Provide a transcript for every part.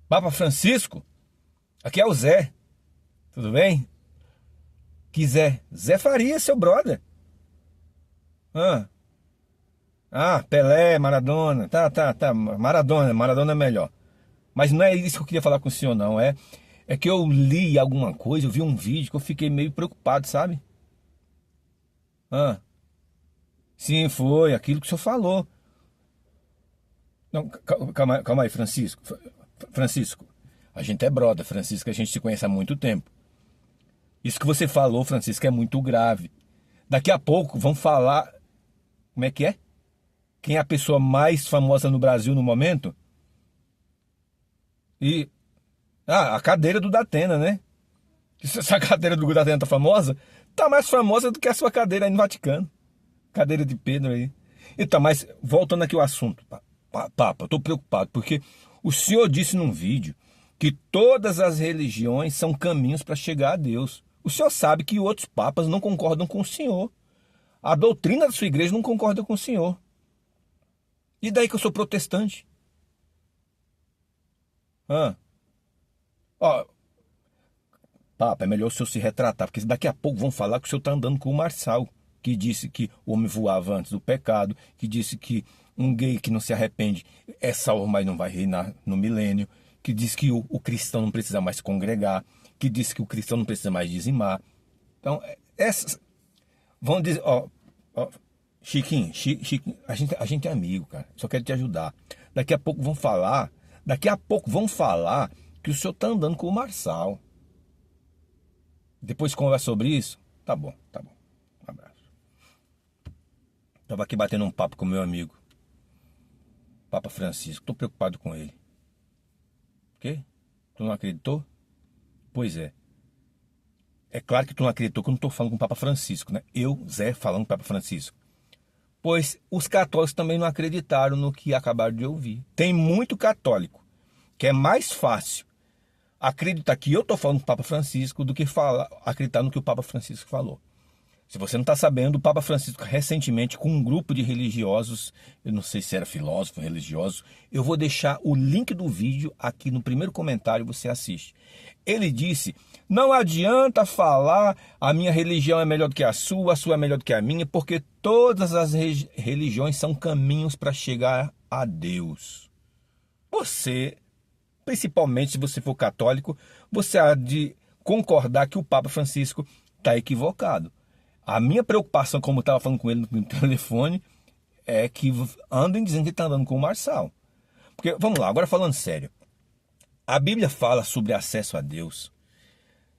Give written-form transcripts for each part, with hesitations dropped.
Papa Francisco, aqui é o Zé, tudo bem? Que Zé? Zé Faria, seu brother. Ah, Pelé, Maradona, tá, Maradona é melhor. Mas não é isso que eu queria falar com o senhor, não. É que eu li alguma coisa, eu vi um vídeo que eu fiquei meio preocupado, sabe? Ah, sim, foi aquilo que o senhor falou. Não, calma aí, Francisco. Francisco, a gente é brother, Francisco, a gente se conhece há muito tempo. Isso que você falou, Francisco, é muito grave. Daqui a pouco vão falar. Como é que é? Quem é a pessoa mais famosa no Brasil no momento? E. A cadeira do Datena, né? Se essa cadeira do Datena tá famosa, tá mais famosa do que a sua cadeira aí no Vaticano. Cadeira de Pedro aí. Então, mas voltando aqui ao assunto, Papa, eu tô preocupado, porque o senhor disse num vídeo que todas as religiões são caminhos para chegar a Deus. O senhor sabe que outros papas não concordam com o senhor. A doutrina da sua igreja não concorda com o senhor. E daí que eu sou protestante? Ah, ó, Papa, é melhor o senhor se retratar, porque daqui a pouco vão falar que o senhor está andando com o Marçal, que disse que o homem voava antes do pecado, que disse que um gay que não se arrepende é salvo, mas não vai reinar no milênio, que disse que o cristão não precisa mais se congregar, que disse que o cristão não precisa mais dizimar. Então, essas vão dizer, ó, Chiquinho, a gente é amigo, cara. Só quero te ajudar. Daqui a pouco vão falar que o senhor tá andando com o Marçal. Depois conversa sobre isso? Tá bom, tá bom. Um abraço. Tava aqui batendo um papo com meu amigo, Papa Francisco. Tô preocupado com ele. O quê? Tu não acreditou? Pois é. É claro que tu não acreditou que eu não tô falando com o Papa Francisco, né? Eu, Zé, falando com o Papa Francisco. Pois os católicos também não acreditaram no que acabaram de ouvir. Tem muito católico que é mais fácil acreditar que eu estou falando com o Papa Francisco do que acreditar no que o Papa Francisco falou. Se você não está sabendo, o Papa Francisco recentemente, com um grupo de religiosos, eu não sei se era filósofo, religioso, eu vou deixar o link do vídeo aqui no primeiro comentário, você assiste. Ele disse, não adianta falar a minha religião é melhor do que a sua é melhor do que a minha, porque todas as religiões são caminhos para chegar a Deus. Você, principalmente se você for católico, você há de concordar que o Papa Francisco está equivocado. A minha preocupação, como eu estava falando com ele no telefone, é que andem dizendo que ele está andando com o Marçal. Porque, vamos lá, agora falando sério. A Bíblia fala sobre acesso a Deus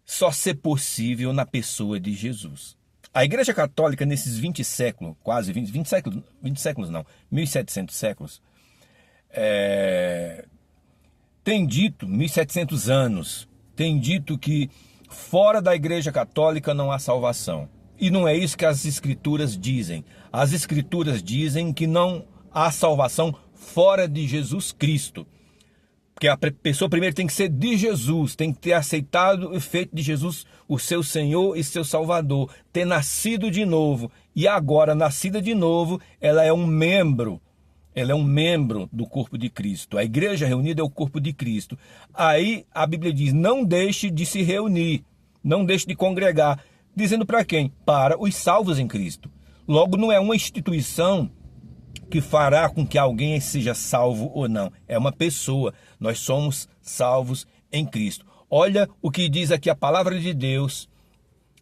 só ser possível na pessoa de Jesus. A Igreja Católica, nesses 20 séculos, quase 20 séculos, 20 séculos não, 1700 séculos, tem dito, 1700 anos, tem dito que fora da Igreja Católica não há salvação. E não é isso que as Escrituras dizem. As Escrituras dizem que não há salvação fora de Jesus Cristo. Porque a pessoa primeiro tem que ser de Jesus, tem que ter aceitado o feito de Jesus, o seu Senhor e seu Salvador, ter nascido de novo. E agora, nascida de novo, ela é um membro do corpo de Cristo. A igreja reunida é o corpo de Cristo. Aí a Bíblia diz, não deixe de se reunir, não deixe de congregar. Dizendo para quem? Para os salvos em Cristo. Logo, não é uma instituição que fará com que alguém seja salvo ou não. É uma pessoa. Nós somos salvos em Cristo. Olha o que diz aqui a palavra de Deus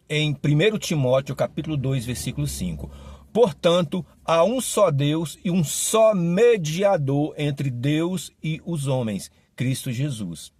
em 1 Timóteo, capítulo 2, versículo 5. Portanto, há um só Deus e um só mediador entre Deus e os homens, Cristo Jesus.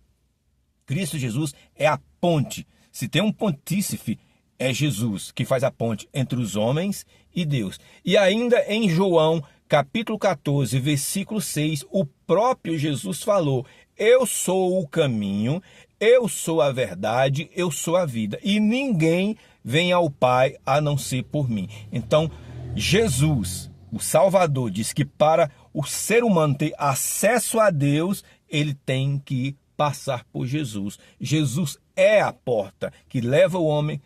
Cristo Jesus é a ponte. Se tem um pontífice, é Jesus, que faz a ponte entre os homens e Deus. E ainda em João, capítulo 14, versículo 6, o próprio Jesus falou, eu sou o caminho, eu sou a verdade, eu sou a vida. E ninguém vem ao Pai a não ser por mim. Então, Jesus, o Salvador, diz que para o ser humano ter acesso a Deus, ele tem que passar por Jesus. Jesus é a porta que leva o homem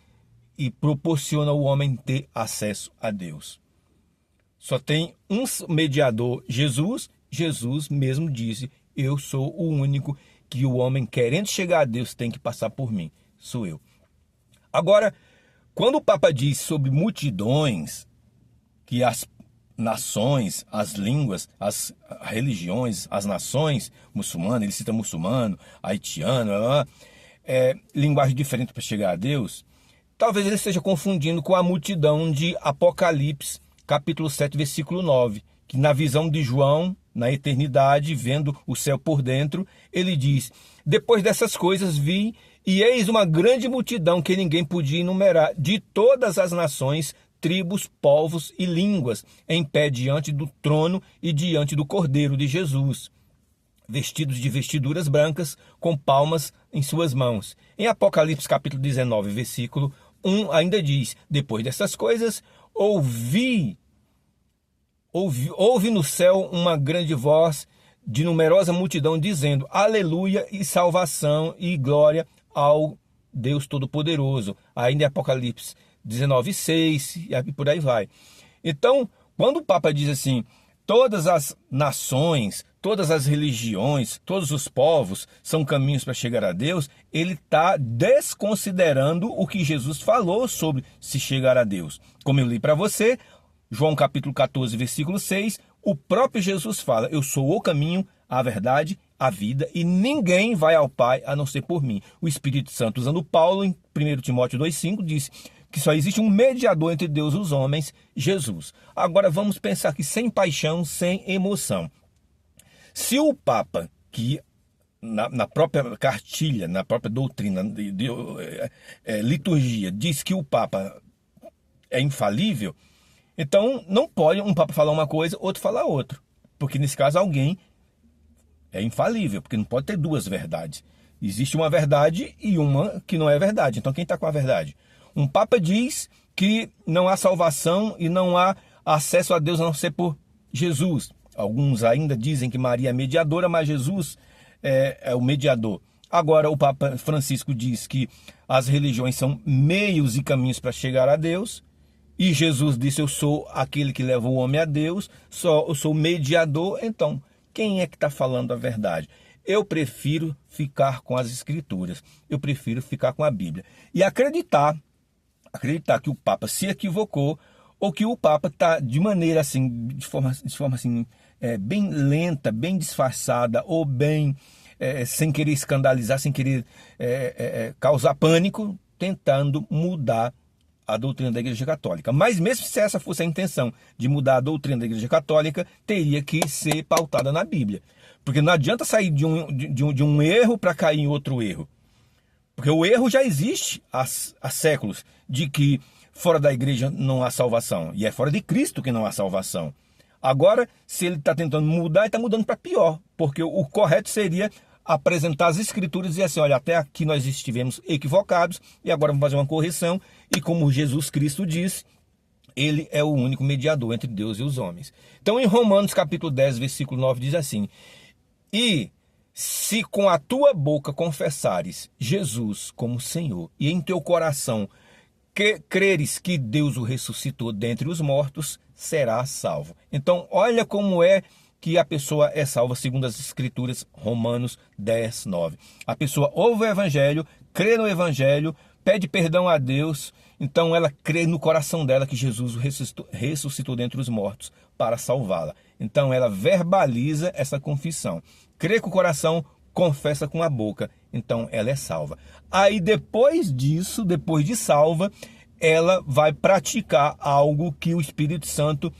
e proporciona ao homem ter acesso a Deus. Só tem um mediador, Jesus. Jesus mesmo disse, eu sou o único que o homem, querendo chegar a Deus, tem que passar por mim. Sou eu. Agora, quando o Papa diz sobre multidões, que as nações, as línguas, as religiões, as nações muçulmanas, ele cita muçulmano, haitiano, linguagem diferente para chegar a Deus, talvez ele esteja confundindo com a multidão de Apocalipse, capítulo 7, versículo 9, que na visão de João, na eternidade, vendo o céu por dentro, ele diz: depois dessas coisas vi, e eis uma grande multidão que ninguém podia enumerar, de todas as nações, tribos, povos e línguas, em pé diante do trono e diante do Cordeiro de Jesus, vestidos de vestiduras brancas, com palmas em suas mãos. Em Apocalipse capítulo 19, versículo 1, ainda diz: depois dessas coisas, ouvi no céu uma grande voz de numerosa multidão, dizendo: aleluia, e salvação e glória ao Deus Todo-Poderoso. Ainda em Apocalipse 19:6, e por aí vai. Então, quando o Papa diz assim: todas as nações, todas as religiões, todos os povos são caminhos para chegar a Deus, ele está desconsiderando o que Jesus falou sobre se chegar a Deus. Como eu li para você, João capítulo 14, versículo 6, o próprio Jesus fala: eu sou o caminho, a verdade, a vida, e ninguém vai ao Pai a não ser por mim. O Espírito Santo, usando Paulo, em 1 Timóteo 2,5, diz que só existe um mediador entre Deus e os homens, Jesus. Agora vamos pensar aqui sem paixão, sem emoção. Se o Papa, que na própria cartilha, na própria doutrina, liturgia, diz que o Papa é infalível, então não pode um Papa falar uma coisa, outro falar outra. Porque nesse caso alguém é infalível, porque não pode ter duas verdades. Existe uma verdade e uma que não é verdade. Então quem está com a verdade? Um Papa diz que não há salvação e não há acesso a Deus a não ser por Jesus. Alguns ainda dizem que Maria é mediadora, mas Jesus é o mediador. Agora o Papa Francisco diz que as religiões são meios e caminhos para chegar a Deus. E Jesus disse: eu sou aquele que leva o homem a Deus, eu sou mediador. Então, quem é que está falando a verdade? Eu prefiro ficar com as Escrituras, eu prefiro ficar com a Bíblia. E acreditar que o Papa se equivocou, ou que o Papa está de maneira assim, de forma assim, bem lenta, bem disfarçada, ou bem sem querer escandalizar, sem querer causar pânico, tentando mudar a doutrina da Igreja Católica. Mas mesmo se essa fosse a intenção de mudar a doutrina da Igreja Católica, teria que ser pautada na Bíblia. Porque não adianta sair de um erro para cair em outro erro. Porque o erro já existe há séculos, de que fora da igreja não há salvação. E é fora de Cristo que não há salvação. Agora, se ele está tentando mudar, ele está mudando para pior. Porque o correto seria apresentar as Escrituras e dizer assim: olha, até aqui nós estivemos equivocados e agora vamos fazer uma correção. E como Jesus Cristo disse, ele é o único mediador entre Deus e os homens. Então, em Romanos capítulo 10, versículo 9, diz assim: e se com a tua boca confessares Jesus como Senhor, e em teu coração creres que Deus o ressuscitou dentre os mortos, serás salvo. Então, olha como é que a pessoa é salva segundo as Escrituras, Romanos 10, 9. A pessoa ouve o Evangelho, crê no Evangelho, pede perdão a Deus, então ela crê no coração dela que Jesus o ressuscitou dentre os mortos para salvá-la. Então ela verbaliza essa confissão. Crê com o coração, confessa com a boca, então ela é salva. Aí depois disso, depois de salva, ela vai praticar algo que o Espírito Santo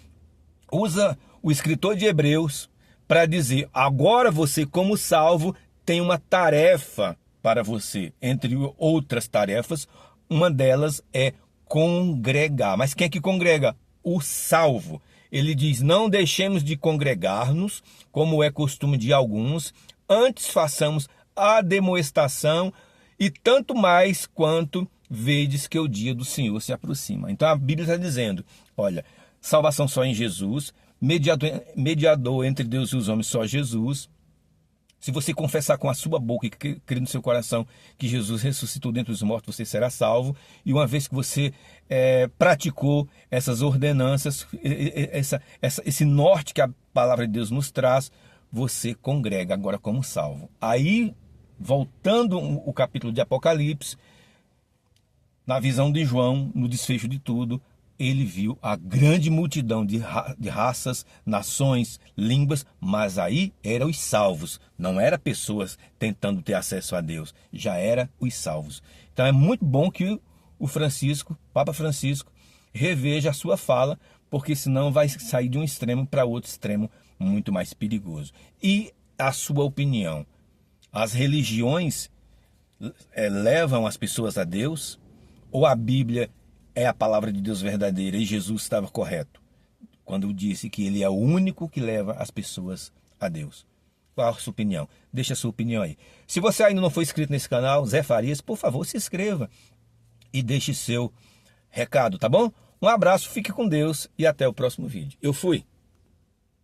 usa o escritor de Hebreus para dizer: agora você, como salvo, tem uma tarefa para você. Entre outras tarefas, uma delas é congregar. Mas quem é que congrega? O salvo. Ele diz: não deixemos de congregar-nos, como é costume de alguns, antes façamos a demoestação, e tanto mais quanto vedes que o dia do Senhor se aproxima. Então a Bíblia está dizendo: olha, salvação só em Jesus, mediador entre Deus e os homens só Jesus. Se você confessar com a sua boca e crer no seu coração que Jesus ressuscitou dentre os mortos, você será salvo. E uma vez que você praticou essas ordenanças, esse norte que a palavra de Deus nos traz, você congrega agora como salvo. Aí voltando o capítulo de Apocalipse, na visão de João, no desfecho de tudo, ele viu a grande multidão de raças, nações, línguas, mas aí eram os salvos, não eram pessoas tentando ter acesso a Deus, já eram os salvos. Então é muito bom que o Francisco, Papa Francisco, reveja a sua fala, porque senão vai sair de um extremo para outro extremo muito mais perigoso. E a sua opinião, as religiões levam as pessoas a Deus, ou a Bíblia é a palavra de Deus verdadeira e Jesus estava correto quando disse que ele é o único que leva as pessoas a Deus? Qual a sua opinião? Deixa a sua opinião aí. Se você ainda não foi inscrito nesse canal, Zé Farias, por favor, se inscreva e deixe seu recado, tá bom? Um abraço, fique com Deus e até o próximo vídeo. Eu fui!